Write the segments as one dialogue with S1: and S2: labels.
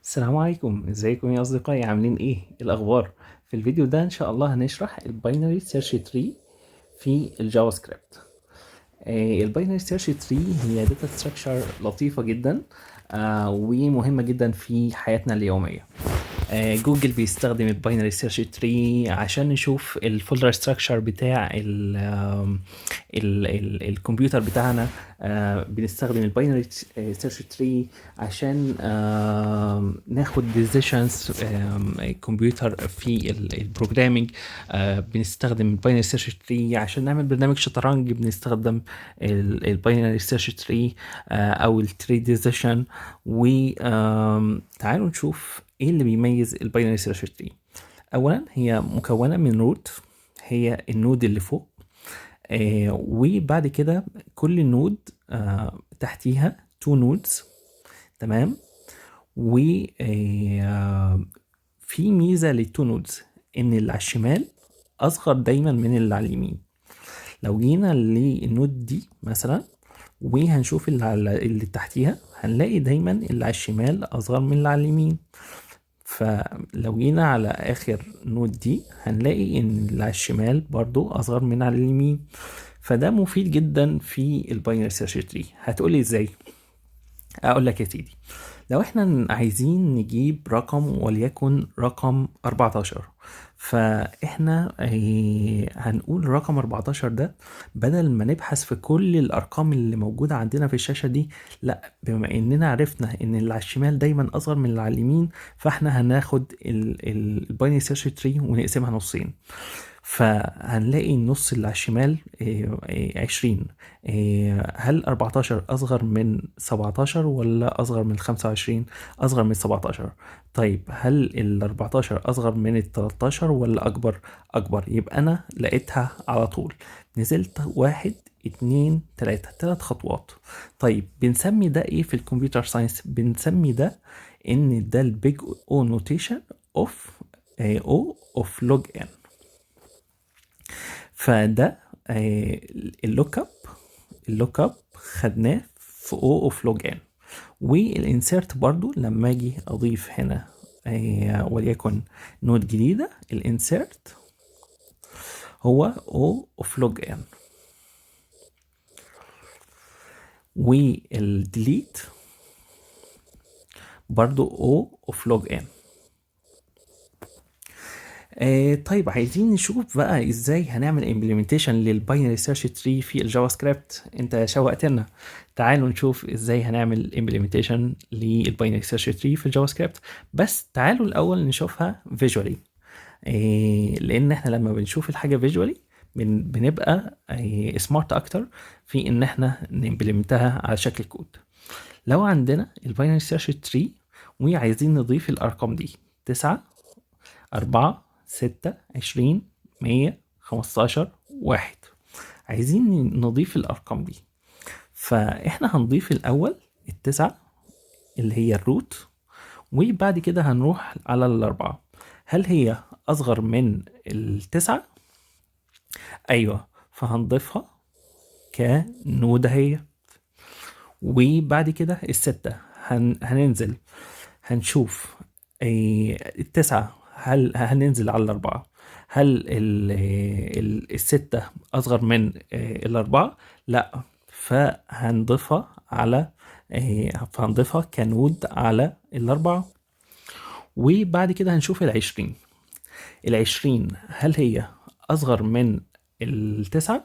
S1: السلام عليكم، ازيكم يا اصدقائي؟ عاملين ايه الاخبار؟ في الفيديو ده ان شاء الله هنشرح الباينري سيرش تري في الجافا سكريبت. الباينري سيرش تري هي داتا ستراكشر لطيفة جدا ومهمة جدا في حياتنا اليومية. جوجل بيستخدم الباينري سيرش تري عشان نشوف الفولدر ستراكشر بتاع الكمبيوتر بتاعنا. بنستخدم الباينري سيرش تري عشان ناخد ديسيشنز الكمبيوتر في البروجرامينج. بنستخدم الباينري سيرش تري عشان نعمل برنامج شطرنج، بنستخدم الباينري سيرش تري او التري ديسيشن. وتعالوا نشوف ايه اللي بيميز الباينري سيرش تري. اولا هي مكونه من روت، هي النود اللي فوق. وبعد كده كل نود تحتيها تو نودز. تمام. و في ميزه للتو نودز ان اللي على الشمال اصغر دايما من اللي على اليمين. لو جينا للنود دي مثلا وهنشوف اللي تحتيها، هنلاقي دايما اللي على الشمال اصغر من اللي على اليمين. فلو جينا على اخر نود دي هنلاقي ان اللي على الشمال برضو اصغر من على اليمين. فده مفيد جدا في الباينري سيرش تري. هتقولي ازاي؟ اقول لك يا سيدي. لو احنا عايزين نجيب رقم وليكن رقم 14، فاحنا هنقول رقم 14 ده بدل ما نبحث في كل الارقام اللي موجودة عندنا في الشاشة دي، لا، بما اننا عرفنا ان اللي على الشمال دايما اصغر من اللي على اليمين، فاحنا هناخد الباينري سيرش تري ونقسمها نصين. فهنلاقي النص اللي على الشمال 20. هل 14 أصغر من 17 ولا أصغر من 25؟ أصغر من 17. طيب هل ال 14 أصغر من ال 13 ولا أكبر؟ أكبر. يبقى أنا لقيتها على طول. نزلت 1 2 3، 3 خطوات. طيب بنسمي ده إيه في الكمبيوتر ساينس؟ بنسمي ده إن ده البيج أو نوتيشن أوف أو أوف لوج إن. فده اللوك اب خدناه في او اوف لوج ان. والانسيرت برضو لما اجي اضيف هنا وليكن نود جديدة، الانسيرت هو او اوف لوج ان. والديليت برضو او اوف لوج ان. طيب عايزين نشوف بقى ازاي هنعمل امبلمنتيشن للباينري سيرش تري في الجافا سكريبت. انت شوقتنا. تعالوا نشوف ازاي هنعمل امبلمنتيشن للباينري سيرش تري في الجافا سكريبت. بس تعالوا الاول نشوفها فيجوالي. لان احنا لما بنشوف الحاجه فيجوالي بنبقى سمارت اكتر في ان احنا نمبلمنتها على شكل كود. لو عندنا الباينري سيرش تري وعايزين نضيف الارقام دي 9 4 6 20 100 15 1، عايزين نضيف الارقام دي. فاحنا هنضيف الاول التسعة اللي هي الروت، وبعد كده هنروح على الاربعة. هل هي اصغر من التسعة؟ ايوه، فهنضيفها كنود اهي. وبعد كده الستة هننزل هنشوف التسعة، هل هننزل على الأربعة؟ هل الستة أصغر من الأربعة؟ لا، فهنضيفها كنود على الأربعة. وبعد كده هنشوف العشرين. العشرين هل هي أصغر من التسعة؟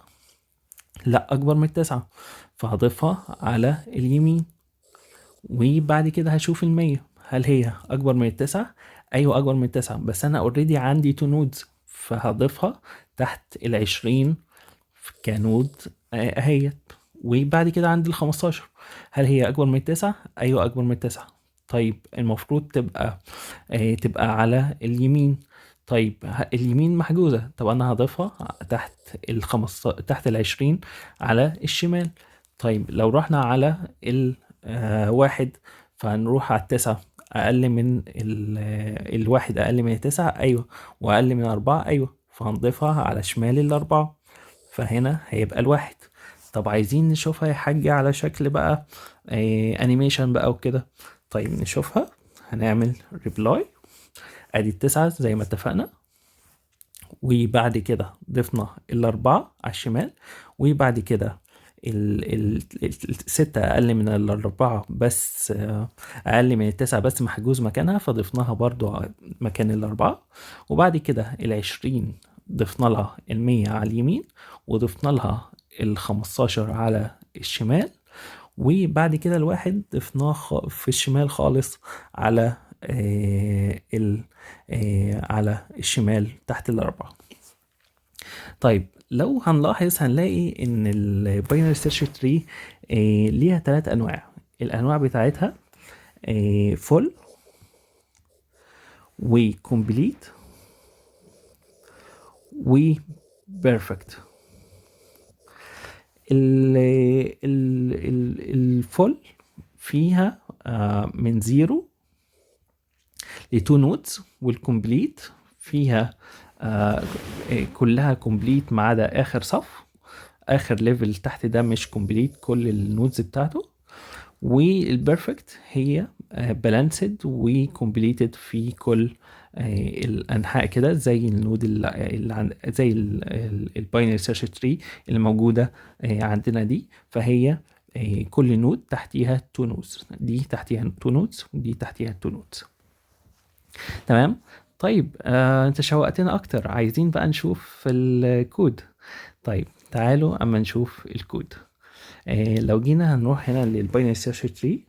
S1: لا، أكبر من التسعة، فهضيفها على اليمين. وبعد كده هشوف المية، هل هي أكبر من التسعة؟ أيوة أكبر من التسعة، بس أنا اوريدي عندي تو نودز، فهضيفها تحت العشرين كنود أهيت. وبعد كده عندي ال15، هل هي أكبر من التسعة؟ أيوة أكبر من التسعة. طيب المفروض تبقى على اليمين. طيب اليمين محجوزة، طب أنا هضيفها تحت العشرين على الشمال. طيب لو رحنا على الواحد، فهنروح على التسعة. أقل من الواحد أقل من التسعة؟ أيوة. وأقل من أربعة؟ أيوة، فهنضيفها على شمال الأربعة. فهنا هيبقى الواحد. طب عايزين نشوفها يا حاج على شكل بقى أنيميشن بقى وكده. طيب نشوفها. هنعمل ريبلاي، ادي ال9 زي ما اتفقنا، وبعد كده ضفنا ال4 على الشمال، وبعد كده ال6 اقل من ال4 بس، اقل من ال9 بس محجوز مكانها فضفناها برضو مكان ال4، وبعد كده ال20 ضفنا لها ال100 على اليمين، وضفنا لها ال15 على الشمال، وبعد كده الواحد ضفناه في الشمال خالص على على الشمال تحت ال4. طيب لو هنلاحظ هنلاقي ان الباينري سيرش تري ليها 3 انواع. الانواع بتاعتها فول وكومبليت وبيرفكت. الفول فيها من 0 ل 2 نودز، والكومبليت فيها كلها كومبليت ما عدا اخر صف، اخر ليفل تحت ده مش كومبليت كل النودز بتاعته. والبرفكت هي بالانسد وكومبليتد في كل الانحاء كده، زي النود زي الباينري سيرش تري اللي موجوده عندنا دي. فهي كل نود تحتيها 2 نودز، دي تحتيها 2 نودز ودي تحتيها 2 نودز. تمام. طيب انت شوقتنا اكتر، عايزين بقى نشوف الكود. طيب تعالوا اما نشوف الكود. لو جينا هنروح هنا للباينري سيرش تري،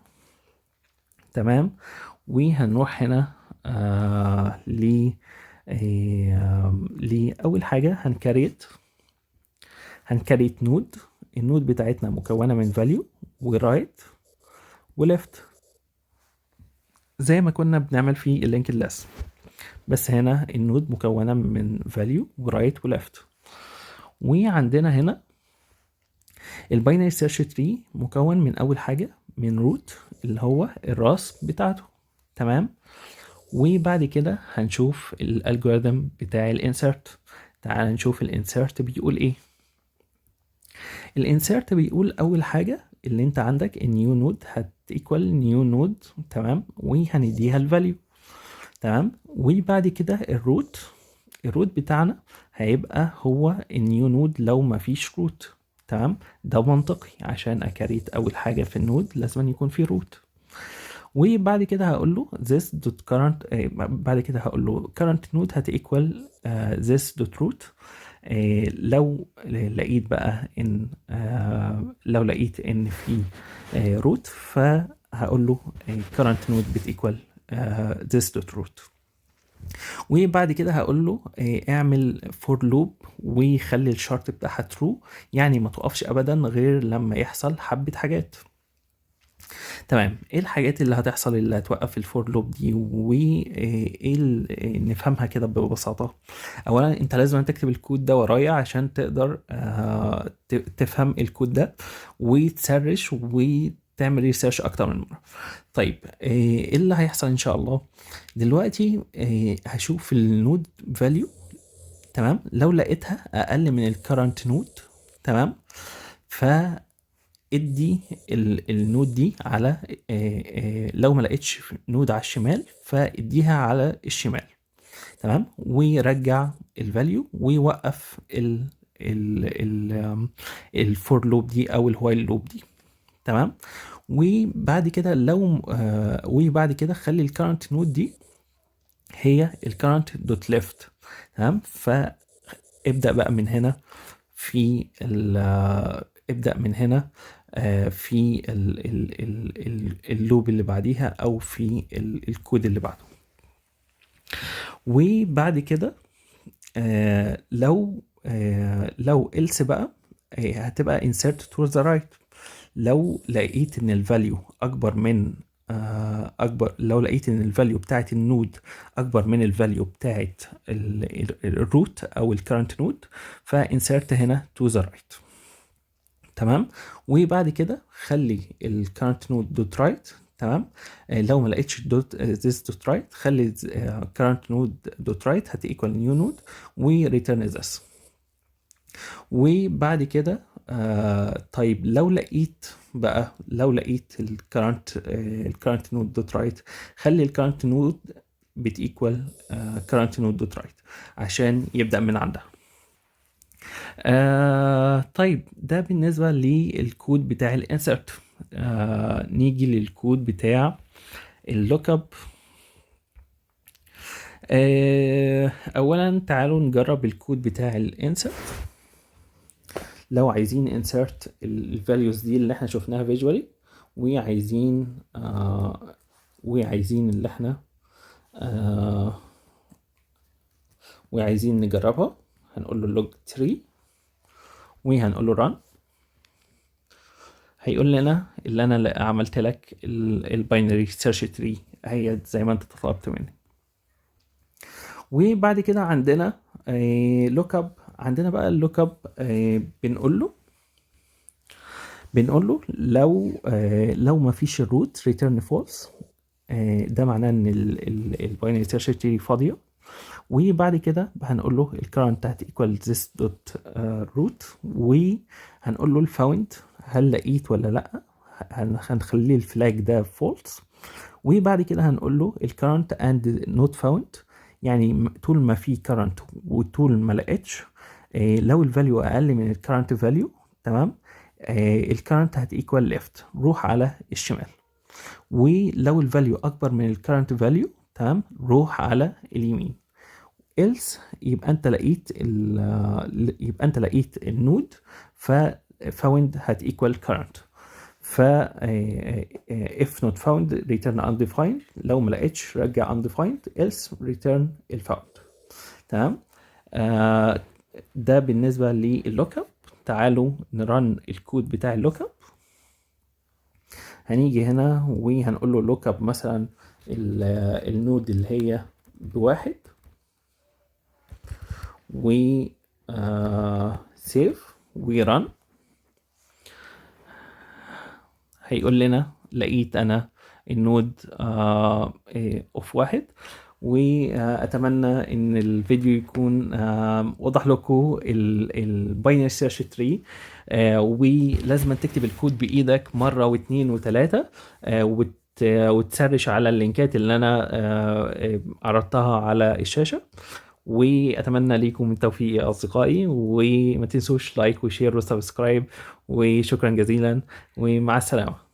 S1: تمام، وهنروح هنا لأول حاجة هنكريت نود. النود بتاعتنا مكونة من value ورايت وليفت زي ما كنا بنعمل في اللينك الليست، بس هنا النود مكونة من value ورايت وليفت. وعندنا هنا الباينري سيرش تري مكون من اول حاجه من روت اللي هو الراس بتاعته، تمام. وبعد كده هنشوف الالجوريثم بتاع الانسرت. تعال نشوف الانسرت بيقول ايه. الانسرت بيقول اول حاجه اللي انت عندك النيو نود هتيكوال نيو نود، تمام، وهنديها الفاليو، تمام. وبعد كده الروت بتاعنا هيبقى هو النيو نود لو ما فيش روت، تمام. ده منطقي عشان اكريت اول حاجه في النود لازم يكون في روت. وبعد كده هقول له this dot current، بعد كده هقول له current node هتيكوال this dot root. لو لقيت بقى ان لو لقيت ان في روت فهقول له current node بتيكوال this dot root. وبعد كده هقول له اعمل فور لوب وخلي الشرط بتاعها ترو، يعني ما توقفش ابدا غير لما يحصل حبة حاجات. تمام. ايه الحاجات اللي هتحصل اللي هتوقف الفور لوب دي وايه نفهمها كده ببساطة. اولا انت لازم تكتب الكود ده ورايا عشان تقدر تفهم الكود ده وتسرش وتعمل ريسيرش اكتر من مرة. طيب ايه اللي هيحصل ان شاء الله دلوقتي؟ هشوف النود فاليو، تمام، لو لقيتها اقل من الكرنت نود، تمام، فادي النود دي على لو ما لقيتش نود على الشمال فاديها على الشمال، تمام، ورجع الفاليو ويوقف الفور لوب دي او الوايل لوب دي، تمام. وبعد كده لو وبعد كده خلي الكرنت نود دي هي الكرنت دوت ليفت، تمام. فابدأ بقى من هنا في ابدأ من هنا في اللوب اللي بعديها او في الكود اللي بعده. وبعد كده لو else بقى هتبقى insert to the right. لو لقيت ان الفاليو اكبر من لو لقيت ان الفاليو بتاعت النود اكبر من الفاليو بتاعت الروت او الكرنت نود فانسرت هنا to the right، تمام. وبعد كده خلي الكرنت نود دوت رايت، تمام. لو ما لقيتش دوت this دوت رايت خلي current نود دوت رايت هتيكوال نيو نود وريتيرن this. وبعد كده طيب لو لقيت بقى لو لقيت الكرنت نود دوت رايت، خلي الكرنت نود بتيكوال كرنت نود دوت رايت عشان يبدأ من عندها. طيب ده بالنسبة للكود بتاع الانسرت. نيجي للكود بتاع اللوك اب. اولا تعالوا نجرب الكود بتاع الانسرت. لو عايزين insert الفاليوز دي اللي احنا شفناها visually، وعايزين اللي احنا وعايزين نجربها، هنقول له log 3 وهنقول له run. هيقول لنا اللي انا عملت لك الباينري سيرش تري هي زي ما انت طلبت مني. وبعد كده عندنا لوك اب. عندنا بقى اللوك اب بنقول له لو ما فيش الروت ريتيرن فولس، ده معناه ان الباينري سيرش تري فاضيه. وبعد كده هنقول له الكرنت هتيكوال this دوت روت، وهنقول له الفاوند هل لقيت ولا لا، هنخليه الفلاج ده فولس. وبعد كده هنقول له الكرنت اند نوت فاوند، يعني طول ما في كرنت وطول ما لقيتش، لو الفاليو اقل من الكرنت فاليو تمام، الكرنت هتيكوال ليفت، روح على الشمال. ولو الفاليو اكبر من الكرنت فاليو تمام، روح على اليمين. else يبقى انت لقيت النود، فfound هتيكوال current. ف if not found return undefined، لو ما لقيتش رجع undefined، else return الfound. تمام. ده بالنسبة لللوك اب. تعالوا نرن الكود بتاع اللوك اب. هنيجي هنا وهنقول له لوك اب مثلا النود اللي هي بواحد، و سيف ورن. هيقول لنا لقيت انا النود اوف واحد. واتمنى ان الفيديو يكون وضح لكم الباينري سيرش تري. ولازم تكتب الكود بايدك مره واثنين وثلاثه، وتسرش على اللينكات اللي انا عرضتها على الشاشه. واتمنى ليكم التوفيق يا اصدقائي، وما تنسوش لايك وشير وسبسكرايب. وشكرا جزيلا ومع السلامه.